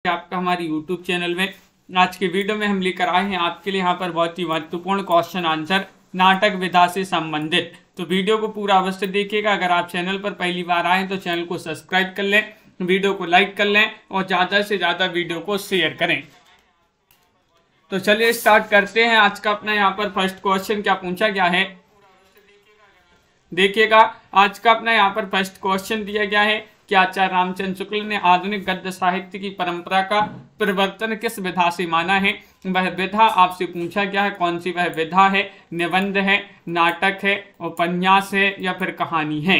आपका हमारे YouTube channel में। आज के वीडियो में हम लेकर आए हैं आपके लिए यहाँ पर बहुत ही महत्वपूर्ण क्वेश्चन आंसर नाटक विधा से संबंधित। तो वीडियो को पूरा अवश्य देखिएगा। अगर आप चैनल पर पहली बार आए तो चैनल को सब्सक्राइब कर लें, वीडियो को लाइक कर लें और ज़्यादा से ज़्यादा वीडियो को शेयर करें। तो चलिए स्टार्ट करते हैं। आज का अपना यहाँ पर फर्स्ट क्वेश्चन क्या पूछा गया है, देखिएगा। आज का अपना यहाँ पर फर्स्ट क्वेश्चन दिया गया है कि आचार्य रामचंद्र शुक्ल ने आधुनिक गद्य साहित्य की परंपरा का परिवर्तन किस विधा से माना है। वह विधा आपसे पूछा गया है। कौन सी वह विधा है? निबंध है, नाटक है, उपन्यास है या फिर कहानी है।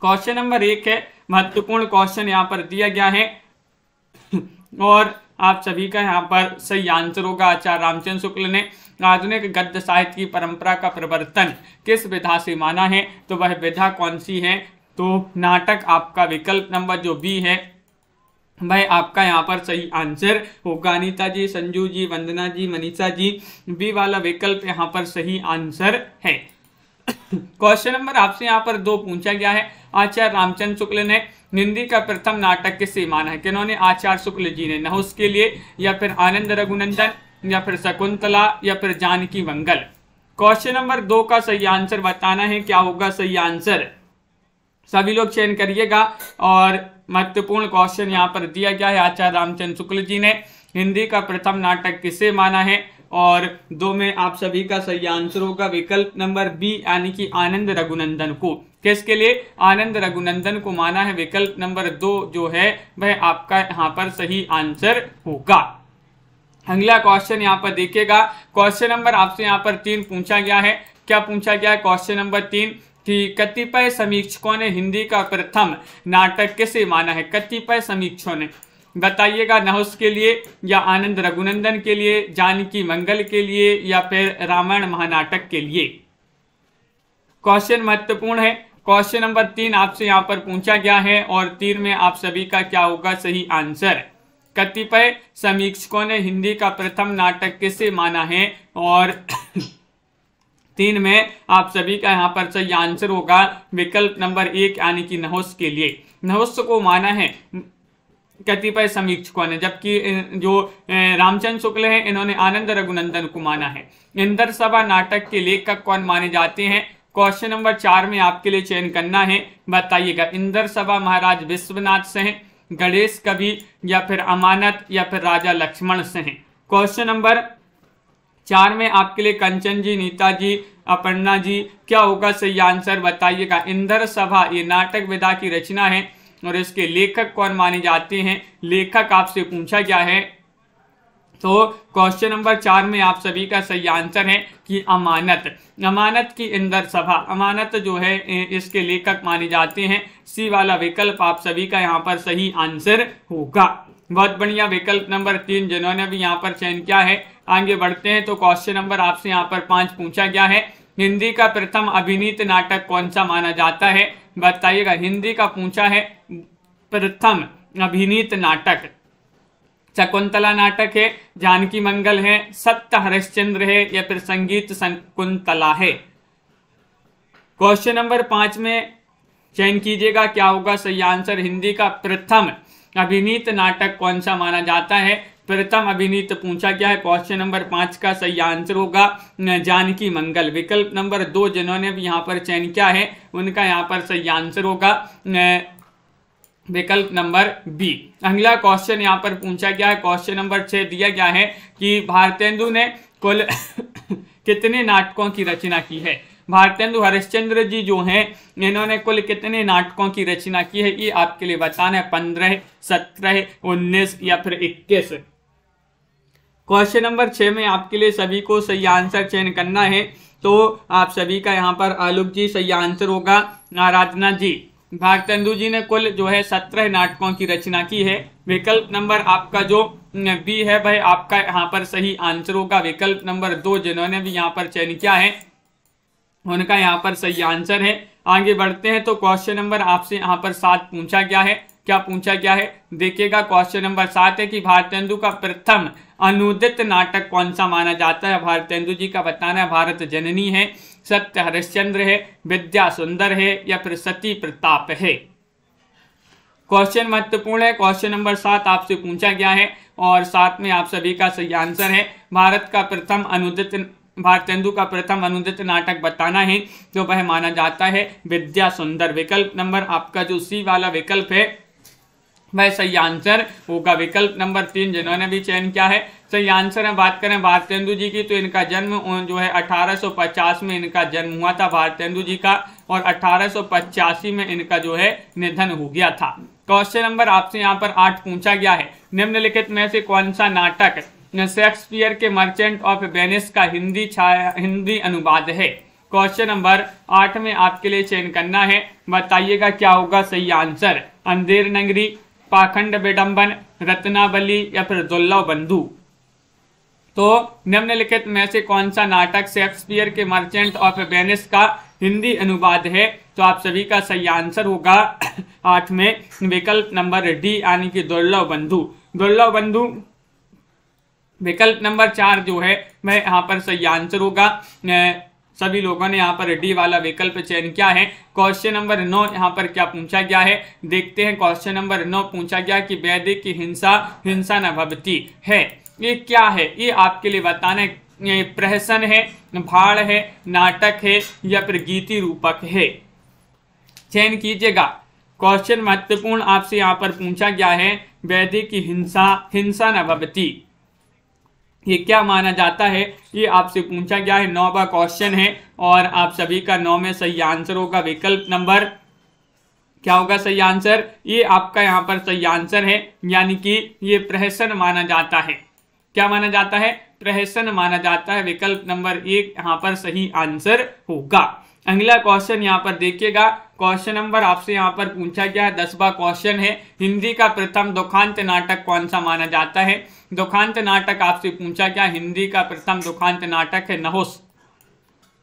क्वेश्चन नंबर 1 है, महत्वपूर्ण क्वेश्चन यहाँ पर दिया गया है और आप सभी का यहाँ पर सही आंसर होगा। आचार्य रामचंद्र शुक्ल ने आधुनिक गद्य साहित्य की परंपरा का परिवर्तन किस विधा से माना है, तो वह विधा कौन सी है? तो नाटक आपका विकल्प नंबर जो बी है वह आपका यहाँ पर सही आंसर होगा। अनीता जी, संजू जी, वंदना जी, मनीषा जी, बी वाला विकल्प यहाँ पर सही आंसर है। क्वेश्चन नंबर आपसे यहाँ पर 2 पूछा गया है। आचार्य रामचंद्र शुक्ल ने हिंदी का प्रथम नाटक किसे माना है? किन्होंने? आचार्य शुक्ल जी ने। नहुस के लिए या फिर आनंद रघुनंदन या फिर शकुंतला या फिर जानकी मंगल। क्वेश्चन नंबर 2 का सही आंसर बताना है। क्या होगा सही आंसर? सभी लोग चयन करिएगा। और महत्वपूर्ण क्वेश्चन यहाँ पर दिया गया है, आचार्य रामचंद्र शुक्ल जी ने हिंदी का प्रथम नाटक किसे माना है, और 2 में आप सभी का सही आंसर होगा विकल्प नंबर बी यानी कि आनंद रघुनंदन को। किसके लिए? आनंद रघुनंदन को माना है। विकल्प नंबर 2 जो है वह आपका यहाँ पर सही आंसर होगा। अगला क्वेश्चन यहाँ पर देखिएगा। क्वेश्चन नंबर आपसे यहाँ पर 3 पूछा गया है। क्या पूछा गया है? क्वेश्चन नंबर 3 कि कतिपय समीक्षकों ने हिंदी का प्रथम नाटक किसे माना है? कतिपय समीक्षकों ने बताइएगा। नहुस के लिए या आनंद रघुनंदन के लिए, जानकी मंगल के लिए या फिर रामायण महानाटक के लिए। क्वेश्चन महत्वपूर्ण है। क्वेश्चन नंबर 3 आपसे यहाँ पर पूछा गया है और 3 में आप सभी का क्या होगा सही आंसर? कतिपय समीक्षकों ने हिंदी का प्रथम नाटक किसे माना है, और 3 में आप सभी का यहाँ पर सही आंसर होगा विकल्प नंबर 1 यानी कि नहुस के लिए। नहुस को माना है कतिपय समीक्षकों ने, जबकि जो रामचंद्र शुक्ल हैं इन्होंने आनंद रघुनंदन को माना है। इंदर सभा नाटक के लेखक कौन माने जाते हैं? क्वेश्चन नंबर 4 में आपके लिए चयन करना है। बताइएगा। इंदर सभा महाराज विश्वनाथ से हैं, गणेश कवि या फिर अमानत या फिर राजा लक्ष्मण से हैं। क्वेश्चन नंबर 4 में आपके लिए कंचन जी, नीता जी, अपर्णा जी, क्या होगा सही आंसर बताइएगा। इंदर सभा ये नाटक विधा की रचना है और इसके लेखक कौन माने जाते हैं? लेखक आपसे पूछा गया है। तो क्वेश्चन नंबर 4 में आप सभी का सही आंसर है कि अमानत। अमानत की इंदर सभा, अमानत जो है इसके लेखक माने जाते हैं। सी वाला विकल्प आप सभी का यहाँ पर सही आंसर होगा। बहुत बढ़िया। विकल्प नंबर 3 जिन्होंने भी यहाँ पर चयन किया है। आगे बढ़ते हैं। तो क्वेश्चन नंबर आपसे यहाँ पर 5 पूछा गया है। हिंदी का प्रथम अभिनीत नाटक कौन सा माना जाता है? बताइएगा। हिंदी का पूछा है प्रथम अभिनीत नाटक। शकुंतला नाटक है, जानकी मंगल है, सत्य हरिश्चंद्र है या फिर संगीत शकुंतला है। क्वेश्चन नंबर 5 में चयन कीजिएगा। क्या होगा सही आंसर? हिंदी का प्रथम अभिनीत नाटक कौन सा माना जाता है? प्रथम अभिनीत पूछा गया है। क्वेश्चन नंबर 5 का सही आंसर होगा जानकी मंगल। विकल्प नंबर 2 जिन्होंने भी यहाँ पर चयन किया है उनका यहाँ पर सही आंसर होगा विकल्प नंबर बी। अगला क्वेश्चन यहाँ पर पूछा गया है। क्वेश्चन नंबर 6 दिया गया है कि भारतेंदु ने कुल कितने नाटकों की रचना की है? भारतेंदु हरिश्चंद्र जी जो हैं इन्होंने कुल कितने नाटकों की रचना की है, ये आपके लिए बताना है। 15, 17, 19 या फिर 21। क्वेश्चन नंबर 6 में आपके लिए सभी को सही आंसर चयन करना है। तो आप सभी का यहाँ पर आलोक जी सही आंसर होगा। आराधना जी, भारतेंदु जी ने कुल जो है 17 नाटकों की रचना की है। विकल्प नंबर आपका जो बी है वह आपका यहाँ पर सही आंसर होगा। विकल्प नंबर 2 जिन्होंने भी यहाँ पर चयन किया है उनका यहाँ पर सही आंसर है। आगे बढ़ते हैं। तो क्वेश्चन नंबर आपसे यहाँ पर 7 पूछा गया है। क्या पूछा गया है? देखिएगा। क्वेश्चन नंबर 7 है कि भारतेंदु का प्रथम अनुदित नाटक कौन सा माना जाता है? भारतेंदु जी का बताना है भारत जननी है, सत्य हरिश्चंद्र है, विद्या सुंदर है या फिर सती प्रताप है। क्वेश्चन महत्वपूर्ण है। क्वेश्चन नंबर 7 आपसे पूछा गया है और 7 में आप सभी का सही आंसर है। भारतेंदु का प्रथम अनुदित नाटक बताना है तो वह माना जाता है विद्या सुंदर। विकल्प नंबर आपका जो सी वाला विकल्प है वह सही आंसर होगा। विकल्प नंबर 3 जिन्होंने भी चयन किया है सही आंसर है। बात करें भारतेंदु जी की तो इनका जन्म जो है 1850 में इनका जन्म हुआ था भारतेंदु जी का, और 1885 में इनका जो है निधन हो गया था। क्वेश्चन नंबर आपसे यहाँ पर 8 पूछा गया है, निम्नलिखित में से कौन सा नाटक शेक्सपियर के मर्चेंट ऑफ वेनिस का हिंदी अनुवाद है। क्वेश्चन नंबर 8 में आपके लिए चयन करना है, बताइएगा क्या होगा सही आंसर। अंधेर नगरी, पाखंड विडंबन, रत्नावली या फिर दुर्लभ बंधु। तो निम्नलिखित में से कौन सा नाटक शेक्सपियर के मर्चेंट ऑफ वेनिस का हिंदी अनुवाद है, तो आप सभी का सही आंसर होगा 8 में विकल्प नंबर डी यानी कि दुर्लभ बंधु। दुर्लभ बंधु विकल्प नंबर 4 जो है वह यहाँ पर सही आंसर होगा। सभी लोगों ने यहाँ पर डी वाला विकल्प चयन किया है। क्वेश्चन नंबर 9 यहाँ पर क्या पूछा गया है, देखते हैं। क्वेश्चन नंबर 9 पूछा गया कि वैदिक की हिंसा न भवती है, ये क्या है, ये आपके लिए बताना है। ये प्रहसन है, भाड़ है, नाटक है या फिर गीति रूपक है, चयन कीजिएगा। क्वेश्चन महत्वपूर्ण आपसे यहाँ पर पूछा गया है, वैदिक की हिंसा न भवती, ये क्या माना जाता है, ये आपसे पूछा गया है। 9वां क्वेश्चन है और आप सभी का 9 में सही आंसर होगा। विकल्प नंबर क्या होगा सही आंसर, ये आपका यहाँ पर सही आंसर है, यानी कि ये प्रहसन माना जाता है। क्या माना जाता है, प्रहसन माना जाता है। विकल्प नंबर 1 यहाँ पर सही आंसर होगा। अगला क्वेश्चन यहाँ पर देखिएगा। क्वेश्चन नंबर आपसे यहाँ पर पूछा गया है, 10वां क्वेश्चन है, हिंदी का प्रथम दुखांत नाटक कौन सा माना जाता है। दुखांत नाटक आपसे पूछा गया, हिंदी का प्रथम दुखांत नाटक है नहुस,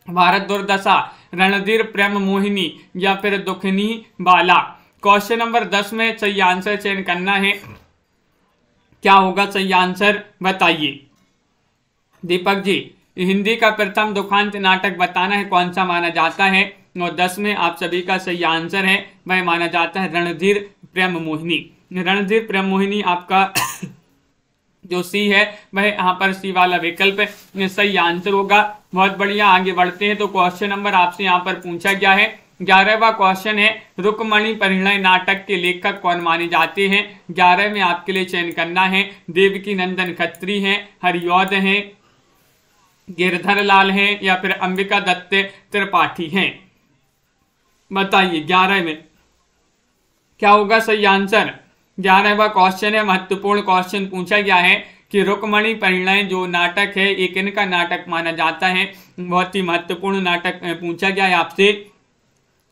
भारत दुर्दशा, रणधीर प्रेम मोहिनी या फिर दुखनी बाला। क्वेश्चन नंबर 10 में सही आंसर चयन करना है, क्या होगा सही आंसर बताइए। दीपक जी, हिंदी का प्रथम दुखांत नाटक बताना है कौन सा माना जाता है, और 10 में आप सभी का सही आंसर है वह माना जाता है रणधीर प्रेम मोहिनी। रणधीर प्रेम मोहिनी आपका जो सी है वह यहाँ पर सी वाला विकल्प सही आंसर होगा। बहुत बढ़िया, आगे बढ़ते हैं। तो क्वेश्चन नंबर आपसे यहाँ पर पूछा गया है, 11वां क्वेश्चन है, रुक्मणी परिणय नाटक के लेखक कौन माने जाते हैं। 11 में आपके लिए चयन करना है, देवकी नंदन खत्री हैं, हरिऔध हैं, गिरधर लाल हैं या फिर अंबिका दत्त त्रिपाठी हैं। बताइए 11 में क्या होगा सही आंसर। 11वां क्वेश्चन है, महत्वपूर्ण क्वेश्चन पूछा गया है कि रुक्मणी परिणय जो नाटक है एक इनका नाटक माना जाता है। बहुत ही महत्वपूर्ण नाटक पूछा गया है आपसे,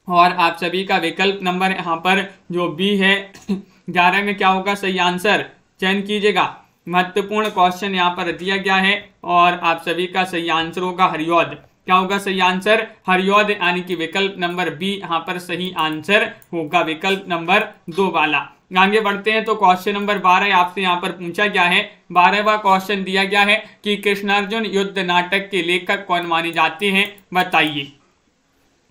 और आप सभी का विकल्प नंबर यहाँ पर जो बी है 11 में क्या होगा सही आंसर, चयन कीजिएगा। महत्वपूर्ण क्वेश्चन यहाँ पर दिया गया है और आप सभी का सही आंसर होगा हरिऔध। क्या होगा सही आंसर, हरिऔध, यानी कि विकल्प नंबर बी यहाँ पर सही आंसर होगा, विकल्प नंबर 2 वाला। आगे बढ़ते हैं। तो क्वेश्चन नंबर 12 आपसे यहाँ पर पूछा गया है। 12वां क्वेश्चन दिया गया है कि कृष्णार्जुन युद्ध नाटक के लेखक कौन माने जाते हैं, बताइए।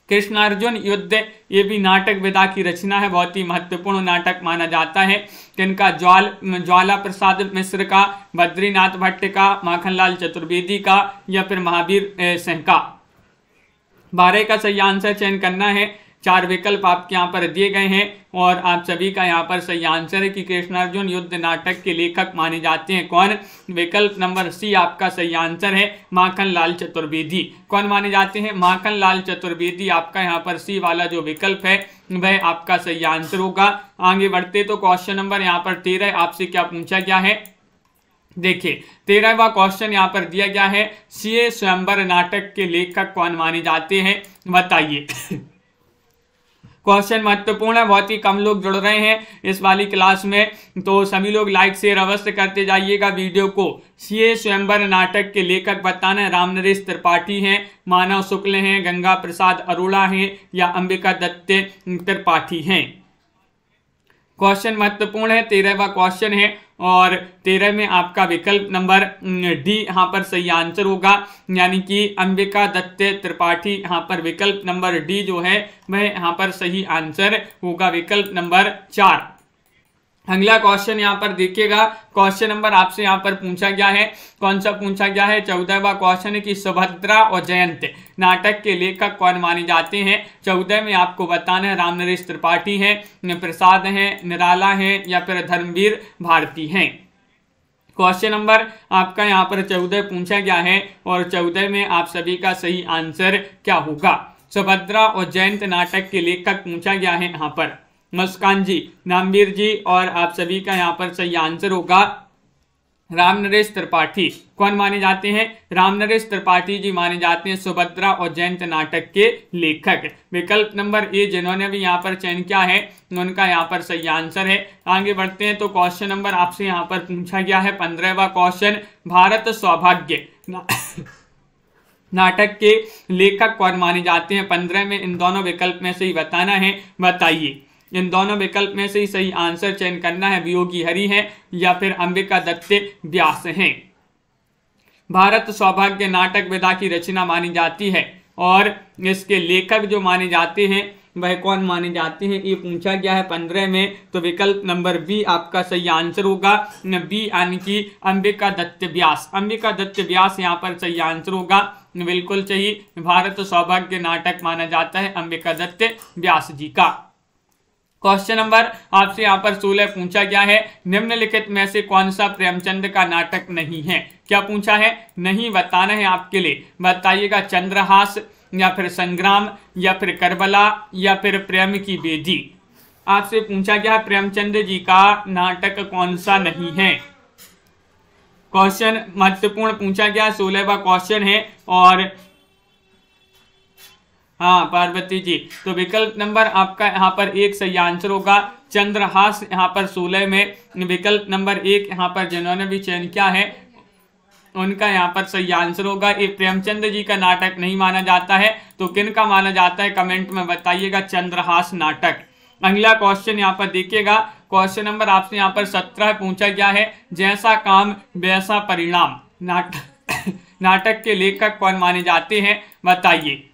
कृष्णार्जुन युद्ध ये भी नाटक विधा की रचना है, बहुत ही महत्वपूर्ण नाटक माना जाता है। किनका, ज्वाला प्रसाद मिश्र का, बद्रीनाथ भट्ट का, माखनलाल चतुर्वेदी का या फिर महावीर सिंह का। 12 का सही आंसर चयन करना है। 4 विकल्प आपके यहाँ पर दिए गए हैं और आप सभी का यहाँ पर सही आंसर है कि कृष्णार्जुन युद्ध नाटक के लेखक माने जाते हैं कौन। विकल्प नंबर सी आपका सही आंसर है, माखनलाल चतुर्वेदी। कौन माने जाते हैं, माखनलाल चतुर्वेदी। आपका यहाँ पर सी वाला जो विकल्प है वह आपका सही आंसर होगा। आगे बढ़ते तो क्वेश्चन नंबर यहाँ पर 13 आपसे क्या पूछा गया है, देखिए 13वां क्वेश्चन यहाँ पर दिया गया है, सीए स्वयंवर नाटक के लेखक कौन माने जाते हैं, बताइए। क्वेश्चन महत्वपूर्ण है, बहुत ही कम लोग जुड़ रहे हैं इस वाली क्लास में, तो सभी लोग लाइक शेयर अवश्य करते जाइएगा वीडियो को। सीए स्वयंवर नाटक के लेखक बताना है, रामनरेश त्रिपाठी हैं, मानव शुक्ल हैं, गंगा प्रसाद अरोड़ा हैं या अंबिका दत्त त्रिपाठी हैं। क्वेश्चन महत्वपूर्ण है, 13वां क्वेश्चन है और 13 में आपका विकल्प नंबर डी यहाँ पर सही आंसर होगा, यानी कि अंबिका दत्त त्रिपाठी। यहाँ पर विकल्प नंबर डी जो है वह यहाँ पर सही आंसर होगा, विकल्प नंबर 4। अगला क्वेश्चन यहाँ पर देखिएगा, क्वेश्चन नंबर आपसे यहाँ पर पूछा गया है, कौन सा पूछा गया है, 14वां क्वेश्चन है कि सुभद्रा और जयंत नाटक के लेखक कौन माने जाते हैं। 14 में आपको बताना है रामनरेश त्रिपाठी है, प्रसाद है, निराला है या फिर धर्मवीर भारती हैं। क्वेश्चन नंबर आपका यहाँ पर 14 पूछा गया है और 14 में आप सभी का सही आंसर क्या होगा। सुभद्रा और जयंत नाटक के लेखक पूछा गया है यहाँ पर मुस्कान जी, नामवीर जी, और आप सभी का यहाँ पर सही आंसर होगा रामनरेश त्रिपाठी। कौन माने जाते हैं, रामनरेश त्रिपाठी जी माने जाते हैं सुभद्रा और जयंत नाटक के लेखक। विकल्प नंबर ए जिन्होंने भी यहाँ पर चयन किया है उनका यहाँ पर सही आंसर है। आगे बढ़ते हैं तो क्वेश्चन नंबर आपसे यहाँ पर पूछा गया है 15वां क्वेश्चन, भारत सौभाग्य नाटक के लेखक कौन माने जाते हैं। 15 में इन दोनों विकल्प में से ही बताना है, बताइए। इन दोनों विकल्प में से ही सही आंसर चयन करना है, वियोगी हरि है या फिर अंबिका दत्त व्यास हैं। भारत सौभाग्य नाटक विधा की रचना मानी जाती है और इसके लेखक जो माने जाते हैं वह कौन माने जाते हैं, ये पूछा गया है 15 में। तो विकल्प नंबर बी आपका सही आंसर होगा, बी यानी कि अंबिका दत्त व्यास। अंबिका दत्त व्यास यहाँ पर सही आंसर होगा, बिल्कुल सही। भारत सौभाग्य नाटक माना जाता है अंबिका दत्त व्यास जी का। क्वेश्चन नंबर आपसे यहाँ पर 16 पूछा गया है, निम्नलिखित में से कौन सा प्रेमचंद का नाटक नहीं है। क्या पूछा है, नहीं बताना है आपके लिए, बताइएगा। चंद्रहास या फिर संग्राम या फिर करबला या फिर प्रेम की बेदी। आपसे पूछा गया प्रेमचंद जी का नाटक कौन सा नहीं है। क्वेश्चन महत्वपूर्ण पूछा गया, 16वां क्वेश्चन है। और हाँ पार्वती जी, तो विकल्प नंबर आपका यहाँ पर 1 सही आंसर होगा। चंद्रहास यहाँ पर 16 में विकल्प नंबर 1 यहाँ पर जिन्होंने भी चयन किया है उनका यहाँ पर सही आंसर होगा। ये प्रेमचंद जी का नाटक नहीं माना जाता है, तो किन का माना जाता है कमेंट में बताइएगा, चंद्रहास नाटक। अगला क्वेश्चन यहाँ पर देखिएगा, क्वेश्चन नंबर आपसे यहाँ पर 17 पूछा गया है, जैसा काम वैसा परिणाम नाटक के लेखक कौन माने जाते हैं, बताइए।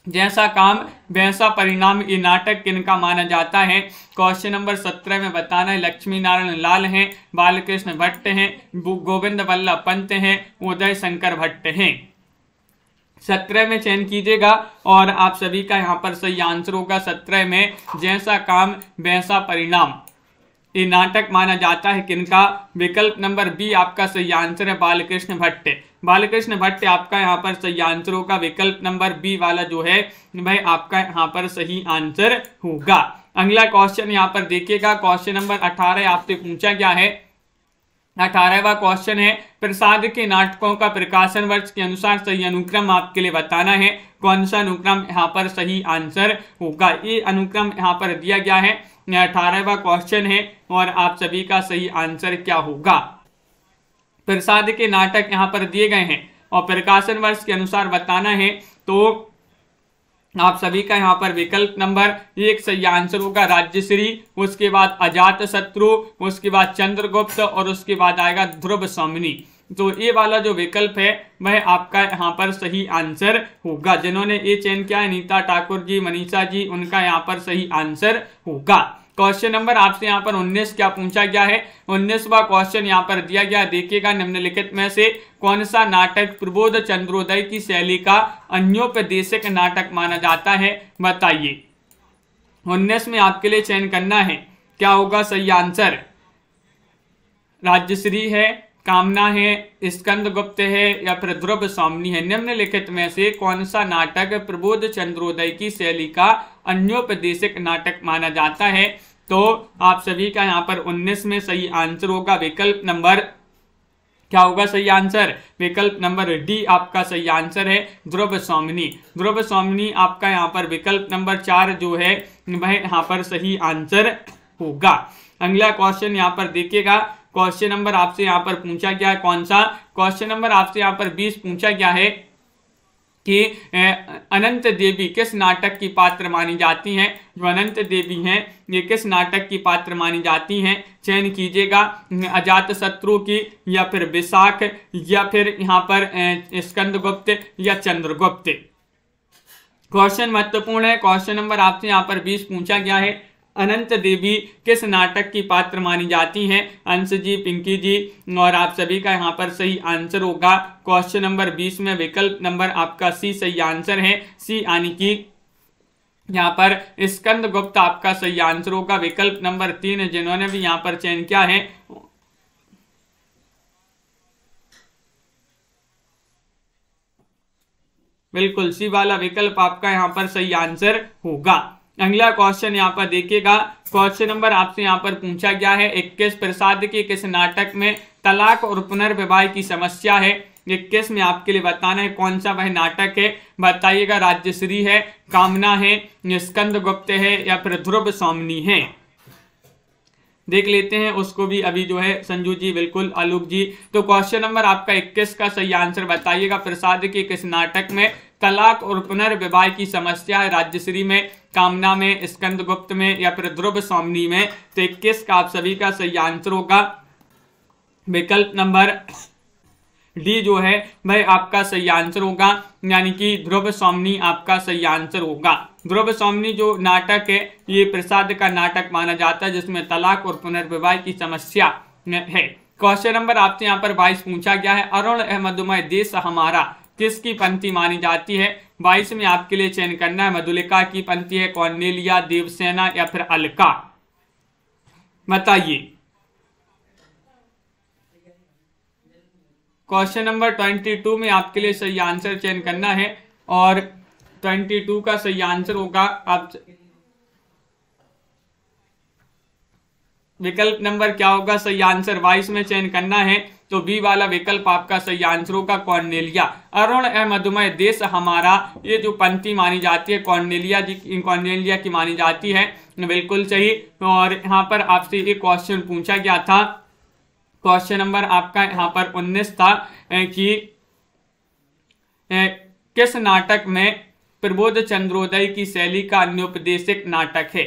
जैसा काम वैसा परिणाम ये नाटक किनका माना जाता है। क्वेश्चन नंबर 17 में बताना है, लक्ष्मी नारायण लाल हैं, बालकृष्ण भट्ट हैं, गोविंद वल्लभ पंत हैं, उदय शंकर भट्ट हैं। 17 में चयन कीजिएगा और आप सभी का यहाँ पर सही आंसर होगा 17 में जैसा काम वैसा परिणाम ये नाटक माना जाता है किनका। विकल्प नंबर बी आपका सही आंसर है, बालकृष्ण भट्ट। बालकृष्ण भट्ट आपका यहाँ पर सही आंसर होगा, विकल्प नंबर बी वाला जो है वह आपका यहाँ पर सही आंसर होगा। अगला क्वेश्चन यहाँ पर देखिएगा, क्वेश्चन नंबर 18 आपसे पूछा गया है। 18वां क्वेश्चन है, प्रसाद के नाटकों का प्रकाशन वर्ष के अनुसार सही अनुक्रम आपके लिए बताना है। कौन सा अनुक्रम यहाँ पर सही आंसर होगा, ये अनुक्रम यहाँ पर दिया गया है। 18वां क्वेश्चन है और आप सभी का सही आंसर क्या होगा। प्रसाद के नाटक यहाँ पर दिए गए हैं और प्रकाशन वर्ष के अनुसार बताना है, तो आप सभी का यहाँ पर विकल्प नंबर 1 सही आंसर होगा, राज्यश्री, उसके बाद अजात शत्रु, उसके बाद चंद्रगुप्त और उसके बाद आएगा ध्रुव सौमिनी। तो ये वाला जो विकल्प है वह आपका यहाँ पर सही आंसर होगा। जिन्होंने ये चयन किया है, नीता ठाकुर जी, मनीषा जी, उनका यहाँ पर सही आंसर होगा। क्वेश्चन नंबर आपसे यहाँ पर 19 क्या पूछा गया है। 19वां क्वेश्चन यहाँ पर दिया गया, देखिएगा। निम्नलिखित में से कौन सा नाटक प्रबोध चंद्रोदय की शैली का अन्योपदेशक नाटक माना जाता है, बताइए। 19 में आपके लिए चयन करना है, क्या होगा सही आंसर। राज्यश्री है, कामना है, स्कंदगुप्त है या फिर ध्रुव सौमिनी है। निम्नलिखित में से कौन सा नाटक प्रबोध चंद्रोदय की शैली का अन्योपदेशक नाटक माना जाता है। तो आप सभी का यहाँ पर 19 में सही आंसर होगा, विकल्प नंबर क्या होगा सही आंसर, विकल्प नंबर डी आपका सही आंसर है, ध्रुव सौमिनी। ध्रुव सौमिनी आपका यहाँ पर विकल्प नंबर 4 जो है वह यहाँ पर सही आंसर होगा। अगला क्वेश्चन यहाँ पर देखिएगा, क्वेश्चन नंबर आपसे यहाँ पर पूछा गया है कौन सा। क्वेश्चन नंबर आपसे यहाँ पर 20 पूछा गया है कि अनंत देवी किस नाटक की पात्र मानी जाती हैं। जो अनंत देवी हैं ये किस नाटक की पात्र मानी जाती हैं, चयन कीजिएगा। अजात शत्रु की या फिर विशाख या फिर यहाँ पर स्कंदगुप्त या चंद्रगुप्त। क्वेश्चन महत्वपूर्ण है। क्वेश्चन नंबर आपसे यहाँ पर 20 पूछा गया है, अनंत देवी किस नाटक की पात्र मानी जाती हैं? अंश जी, पिंकी जी, और आप सभी का यहाँ पर सही आंसर होगा क्वेश्चन नंबर 20 में विकल्प नंबर आपका सी सही आंसर है। सी यानी कि यहाँ पर स्कंद गुप्त आपका सही आंसर होगा। विकल्प नंबर 3 जिन्होंने भी यहाँ पर चयन किया है, बिल्कुल सी वाला विकल्प आपका यहाँ पर सही आंसर होगा। अगला क्वेश्चन यहाँ पर देखिएगा, क्वेश्चन नंबर आपसे यहाँ पर पूछा गया है 21 प्रसाद के किस नाटक में तलाक और पुनर्विवाह की समस्या है? 21 में आपके लिए बताना है कौन सा वह नाटक है, बताइएगा। राज्यश्री है, कामना है, स्कंद गुप्त है या फिर ध्रुव स्वामिनी है? देख लेते हैं उसको भी अभी जो है संजू जी, बिल्कुल आलोक जी। तो क्वेश्चन नंबर आपका 21 का सही आंसर बताइएगा। प्रसाद के किस नाटक में तलाक और पुनर्विवाह की समस्या है? राज्यश्री में, कामना में, स्कंद गुप्त में या फिर ध्रुव स्वामिनी में? तो 21 का आप सभी का सही आंसर होगा विकल्प नंबर डी जो है वह आपका सही आंसर होगा, यानी कि ध्रुव स्वामिनी आपका सही आंसर होगा। ध्रुव स्वामिनी जो नाटक है ये प्रसाद का नाटक माना जाता है जिसमें तलाक और पुनर्विवाह की समस्या है। क्वेश्चन नंबर आपसे यहाँ पर 22 पूछा गया है, अरुण मधुमय देश हमारा किसकी पंक्ति मानी जाती है? 22 में आपके लिए चयन करना है, मधुलिका की पंक्ति है, कौरनेलिया, देवसेना या फिर अलका? बताइए। क्वेश्चन नंबर 22 में आपके लिए सही आंसर चयन करना है और 22 का सही आंसर होगा आप विकल्प नंबर क्या होगा सही आंसर? 22 में चयन करना है तो बी वाला विकल्प आपका सही आंसर होगा, कौरनेलिया। अरुण मधुमय देश हमारा ये जो पंक्ति मानी जाती है कौरनेलिया की मानी जाती है, बिल्कुल सही। और यहाँ पर आपसे एक क्वेश्चन पूछा गया था, क्वेश्चन नंबर आपका यहाँ पर 19 था कि किस नाटक में प्रबोध चंद्रोदय की शैली का अन्योपदेशिक नाटक है?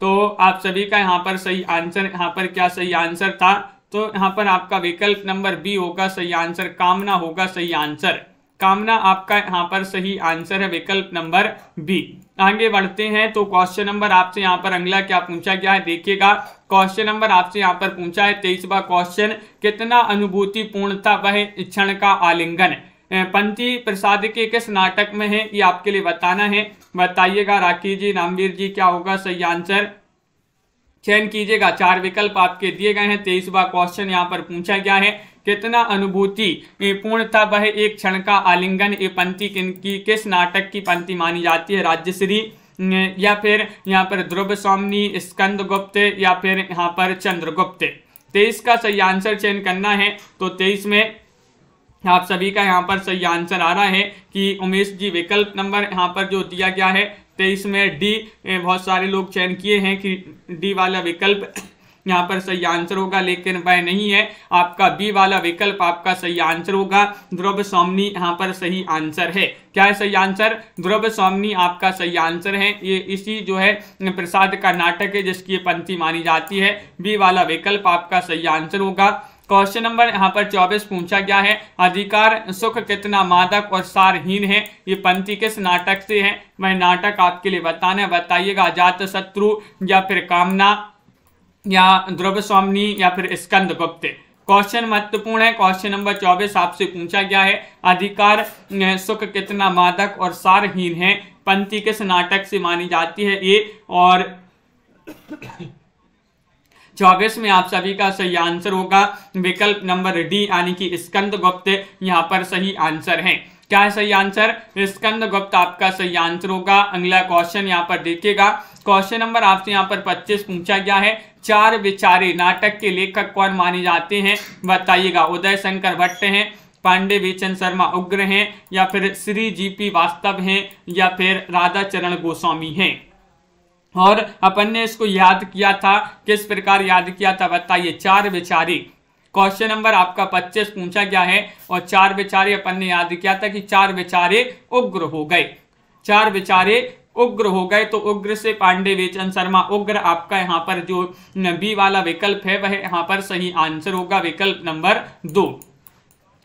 तो आप सभी का यहाँ पर सही आंसर, यहाँ पर क्या सही आंसर था? तो यहाँ पर आपका विकल्प नंबर बी होगा सही आंसर, कामना होगा सही आंसर। कामना आपका यहाँ पर सही आंसर है, विकल्प नंबर बी। आगे बढ़ते हैं तो क्वेश्चन नंबर आपसे यहाँ पर अगला क्या पूछा गया है देखिएगा। क्वेश्चन नंबर आपसे यहाँ पर पूछा है 23वां क्वेश्चन, कितना अनुभूति पूर्ण था वह क्षण का आलिंगन? पंक्ति प्रसाद के किस नाटक में है ये आपके लिए बताना है, बताइएगा। राखी जी, रामवीर जी, क्या होगा सही आंसर? चयन कीजिएगा, 4 विकल्प आपके दिए गए हैं। 23वां क्वेश्चन यहाँ पर पूछा गया है, कितना अनुभूति पूर्ण था वह एक क्षण का आलिंगन? ये पंक्ति किस नाटक की पंक्ति मानी जाती है? राज्यश्री या फिर यहाँ पर ध्रुव स्वामिनी, स्कंद गुप्त या फिर यहाँ पर चंद्रगुप्त? 23 का सही आंसर चयन करना है तो 23 में आप सभी का यहाँ पर सही आंसर आ रहा है कि उमेश जी, विकल्प नंबर यहाँ पर जो दिया गया है 23 में डी, बहुत सारे लोग चयन किए हैं कि डी वाला विकल्प यहाँ पर सही आंसर होगा, लेकिन वह नहीं है। आपका बी वाला विकल्प आपका सही आंसर होगा, ध्रुव स्वामिनी यहाँ पर सही आंसर है। क्या है सही आंसर? ध्रुव स्वामिनी आपका सही आंसर है। ये इसी जो है प्रसाद का नाटक है जिसकी पंक्ति मानी जाती है, बी वाला विकल्प आपका सही आंसर होगा। क्वेश्चन नंबर यहाँ पर 24 पूछा गया है, अधिकार सुख कितना मादक और सारहीन है? ये पंक्ति किस नाटक से है? वह नाटक आपके लिए बताना है, बताइएगा। अजात शत्रु या फिर कामना या ध्रुव स्वामिनी या फिर स्कंद गुप्त? क्वेश्चन महत्वपूर्ण है। क्वेश्चन नंबर 24 आपसे पूछा गया है, अधिकार सुख कितना मादक और सारहीन है? पंक्ति किस नाटक से मानी जाती है ये? और 24 में आप सभी का सही आंसर होगा विकल्प नंबर डी, यानी कि स्कंद गुप्त यहाँ पर सही आंसर है। क्या है सही आंसर? स्कंद गुप्त आपका सही आंसर होगा। अगला क्वेश्चन यहाँ पर देखिएगा। क्वेश्चन नंबर आपसे यहाँ पर 25 पूछा गया है, चार विचारे नाटक के लेखक कौन माने जाते हैं? बताइएगा। उदय शंकर भट्ट हैं, पांडे बेचन शर्मा उग्र हैं या फिर श्री जीपी वास्तव हैं या फिर राधा चरण गोस्वामी हैं? और अपन ने इसको याद किया था, किस प्रकार याद किया था बताइए। चार विचारे, क्वेश्चन नंबर आपका 25 पूछा गया है और चार विचारे अपन ने याद किया था कि चार विचारे उग्र हो गए। चार विचारे उग्र हो गए तो उग्र से पांडे बेचन शर्मा उग्र आपका यहाँ पर जो बी वाला विकल्प है वह यहाँ पर सही आंसर होगा, विकल्प नंबर 2।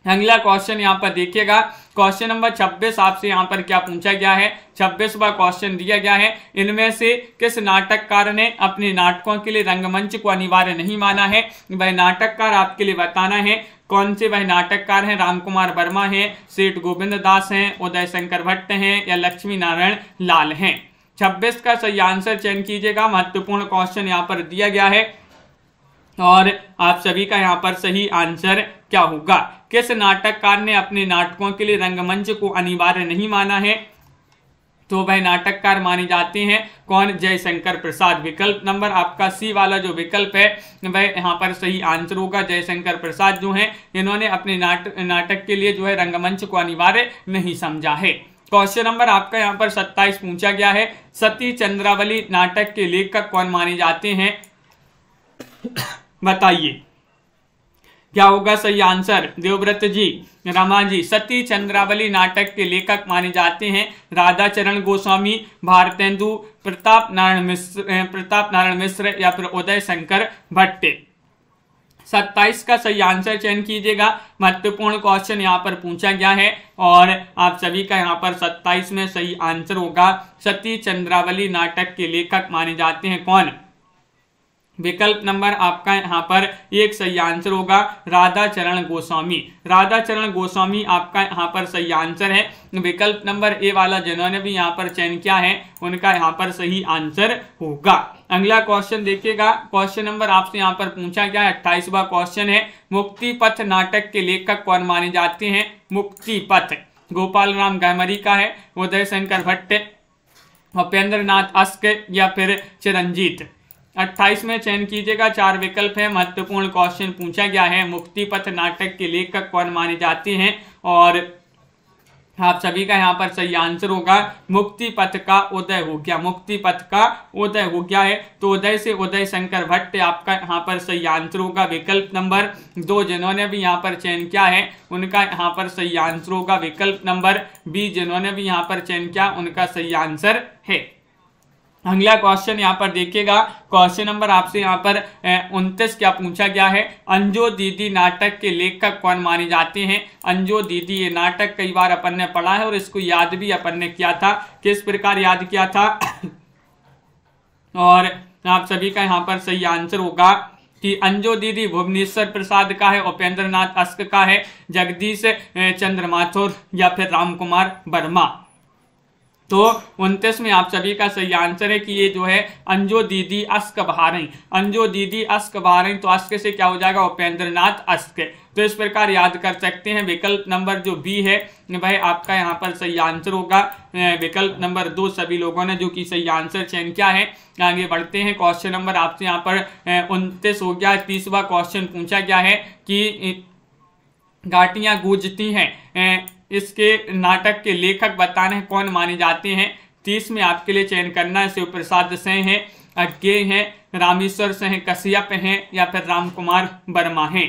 अगला क्वेश्चन यहाँ पर देखिएगा, क्वेश्चन नंबर 26 आपसे यहाँ पर क्या पूछा गया है। 26वां क्वेश्चन दिया गया है, इनमें से किस नाटककार ने अपने नाटकों के लिए रंगमंच को अनिवार्य नहीं माना है। वह नाटककार आपके लिए बताना है कौन से वह नाटककार हैं। राम कुमार वर्मा हैं, सेठ गोविंद दास हैं, उदय शंकर भट्ट हैं या लक्ष्मी नारायण लाल हैं। 26 का सही आंसर चयन कीजिएगा। महत्वपूर्ण क्वेश्चन यहाँ पर दिया गया है और आप सभी का यहाँ पर सही आंसर क्या होगा। किस नाटककार ने अपने नाटकों के लिए रंगमंच को अनिवार्य नहीं माना है, तो वह नाटककार माने जाते हैं कौन, जयशंकर प्रसाद। विकल्प नंबर आपका सी वाला जो विकल्प है वह यहाँ पर सही आंसर होगा। जयशंकर प्रसाद जो हैं इन्होंने अपने नाटक के लिए जो है रंगमंच को अनिवार्य नहीं समझा है। क्वेश्चन नंबर आपका यहाँ पर 27 पूछा गया है, सती चंद्रावली नाटक के लेखक कौन माने जाते हैं, बताइए क्या होगा सही आंसर। देवव्रत जी, रमा जी। सती चंद्रावली नाटक के लेखक माने जाते हैं राधाचरण गोस्वामी, भारतेंदु, प्रताप नारायण मिश्र या फिर उदय शंकर भट्ट। 27 का सही आंसर चयन कीजिएगा। महत्वपूर्ण क्वेश्चन यहाँ पर पूछा गया है और आप सभी का यहाँ पर 27 में सही आंसर होगा। सती चंद्रावली नाटक के लेखक माने जाते हैं कौन, विकल्प नंबर आपका यहाँ पर एक सही आंसर होगा, राधाचरण गोस्वामी। राधाचरण गोस्वामी आपका यहाँ पर सही आंसर है। विकल्प नंबर ए वाला जिन्होंने भी यहाँ पर चयन किया है उनका यहाँ पर सही आंसर होगा। अगला क्वेश्चन देखिएगा, क्वेश्चन नंबर आपसे यहाँ पर पूछा गया है 28वां क्वेश्चन है, मुक्ति पथ नाटक के लेखक कौन माने जाते हैं। मुक्ति पथ गोपाल राम गहमरी का है, उदय शंकर भट्ट, उपेंद्र नाथ अस्क या फिर चिरंजीत। 28 में चयन कीजिएगा। 4 विकल्प है। महत्वपूर्ण क्वेश्चन पूछा गया है, मुक्ति पथ नाटक के लेखक कौन माने जाते हैं और आप सभी का यहाँ पर सही आंसर होगा मुक्ति पथ का उदय हो गया। मुक्ति पथ का उदय हो गया है तो उदय से उदय शंकर भट्ट आपका यहाँ पर सही आंसर होगा। विकल्प नंबर 2 जिन्होंने भी यहाँ पर चयन किया है उनका यहाँ पर सही आंसर होगा। विकल्प नंबर बी जिन्होंने भी यहाँ पर चयन किया उनका सही आंसर है। अगला क्वेश्चन यहाँ पर देखिएगा, क्वेश्चन नंबर आपसे यहाँ पर 29 क्या पूछा गया है, अंजो दीदी नाटक के लेखक कौन माने जाते हैं। अंजो दीदी ये नाटक कई बार अपन ने पढ़ा है और इसको याद भी अपन ने किया था। किस प्रकार याद किया था और आप सभी का यहाँ पर सही आंसर होगा कि अंजो दीदी भुवनेश्वर प्रसाद का है, उपेंद्र नाथ अस्क का है, जगदीश चंद्र माथुर या फिर राम कुमार वर्मा। तो 29 में आप सभी का सही आंसर है कि ये जो है अंजो दीदी अस्क बहारें। अंजो दीदी अस्क बहारें तो अस्क से क्या हो जाएगा, उपेंद्र नाथ अस्क। तो इस प्रकार याद कर सकते हैं। विकल्प नंबर जो बी है वह आपका यहाँ पर सही आंसर होगा। विकल्प नंबर 2 सभी लोगों ने जो कि सही आंसर चयन किया है। आगे बढ़ते हैं, क्वेश्चन नंबर आपसे यहाँ पर 29 हो गया। 30वां क्वेश्चन पूछा गया है कि घाटियां गूंजती हैं इसके नाटक के लेखक बताने हैं कौन माने जाते हैं। 30 में आपके लिए चयन करना है, शिव प्रसाद सिंह हैं, अज्ञेय हैं, रामेश्वर सिंह कश्यप हैं या फिर राम कुमार वर्मा हैं।